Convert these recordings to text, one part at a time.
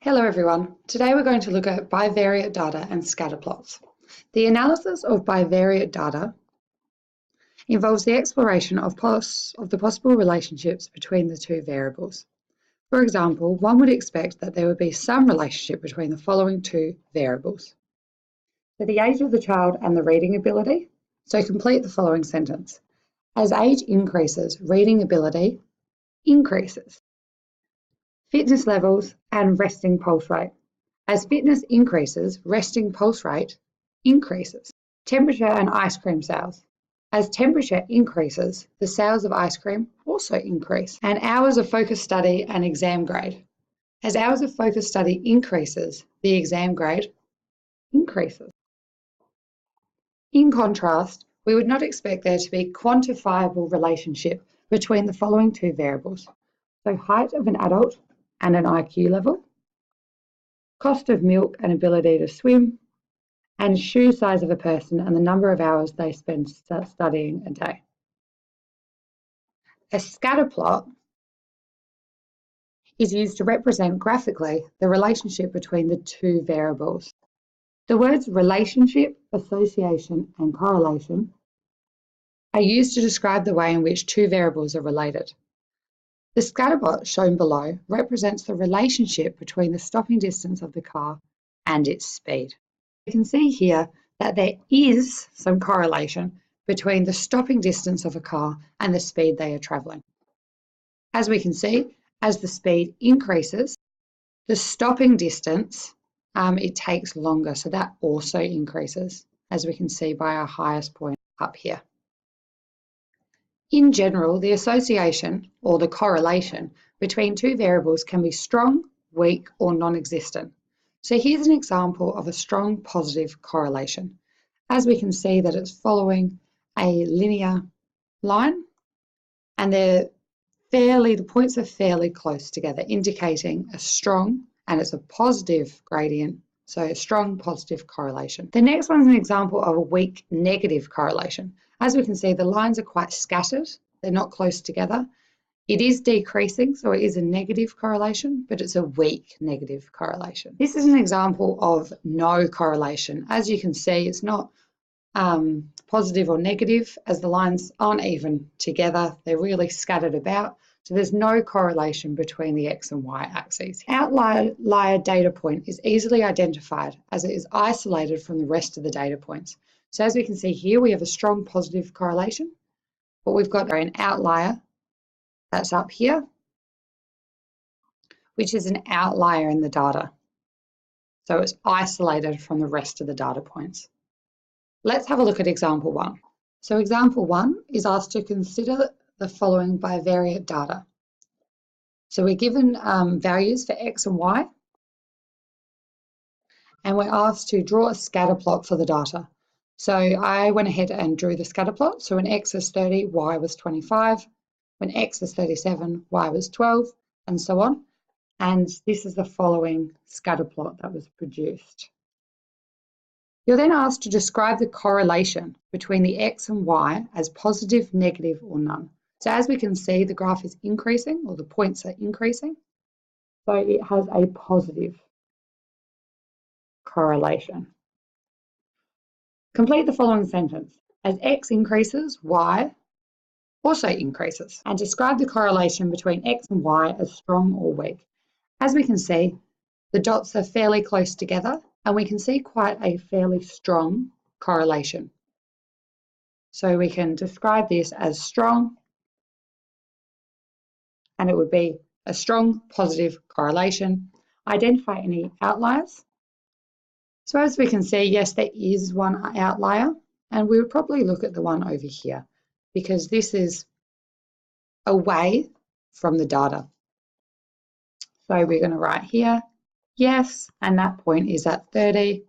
Hello everyone. Today we're going to look at bivariate data and scatter plots. The analysis of bivariate data involves the exploration of the possible relationships between the two variables. For example, one would expect that there would be some relationship between the following two variables. So the age of the child and the reading ability. So complete the following sentence. As age increases, reading ability increases. Fitness levels and resting pulse rate. As fitness increases, resting pulse rate increases. Temperature and ice cream sales. As temperature increases, the sales of ice cream also increase. And hours of focus study and exam grade. As hours of focus study increases, the exam grade increases. In contrast, we would not expect there to be quantifiable relationship between the following two variables. So height of an adult and an IQ level, cost of milk and ability to swim, and shoe size of a person and the number of hours they spend studying a day. A scatter plot is used to represent graphically the relationship between the two variables. The words relationship, association, and correlation are used to describe the way in which two variables are related. The scatter plot shown below represents the relationship between the stopping distance of the car and its speed. You can see here that there is some correlation between the stopping distance of a car and the speed they are travelling. As we can see, as the speed increases, the stopping distance, it takes longer, so that also increases, as we can see by our highest point up here. In general, the association or the correlation between two variables can be strong, weak, or non-existent. So here's an example of a strong positive correlation. As we can see that it's following a linear line and the points are fairly close together, indicating a strong, and it's a positive gradient, so a strong positive correlation. The next one is an example of a weak negative correlation. As we can see, the lines are quite scattered. They're not close together. It is decreasing, so it is a negative correlation, but it's a weak negative correlation. This is an example of no correlation. As you can see, it's not positive or negative, as the lines aren't even together. They're really scattered about. So there's no correlation between the X and Y axes. Outlier data point is easily identified as it is isolated from the rest of the data points. So as we can see here, we have a strong positive correlation, but we've got an outlier that's up here, which is an outlier in the data. So it's isolated from the rest of the data points. Let's have a look at example one. So example one is asked to consider the following bivariate data. So we're given values for X and Y, and we're asked to draw a scatter plot for the data. So I went ahead and drew the scatter plot. So when X is 30, Y was 25. When X is 37, Y was 12, and so on. And this is the following scatter plot that was produced. You're then asked to describe the correlation between the X and Y as positive, negative, or none. So as we can see, the graph is increasing, or the points are increasing. So it has a positive correlation. Complete the following sentence. As X increases, Y also increases. And describe the correlation between X and Y as strong or weak. As we can see, the dots are fairly close together, and we can see quite a fairly strong correlation. So we can describe this as strong, and it would be a strong positive correlation. Identify any outliers. So as we can see, yes, there is one outlier, and we would probably look at the one over here because this is away from the data. So we're going to write here, yes, and that point is at 30,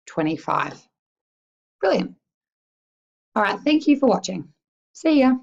25. Brilliant. All right, thank you for watching. See ya.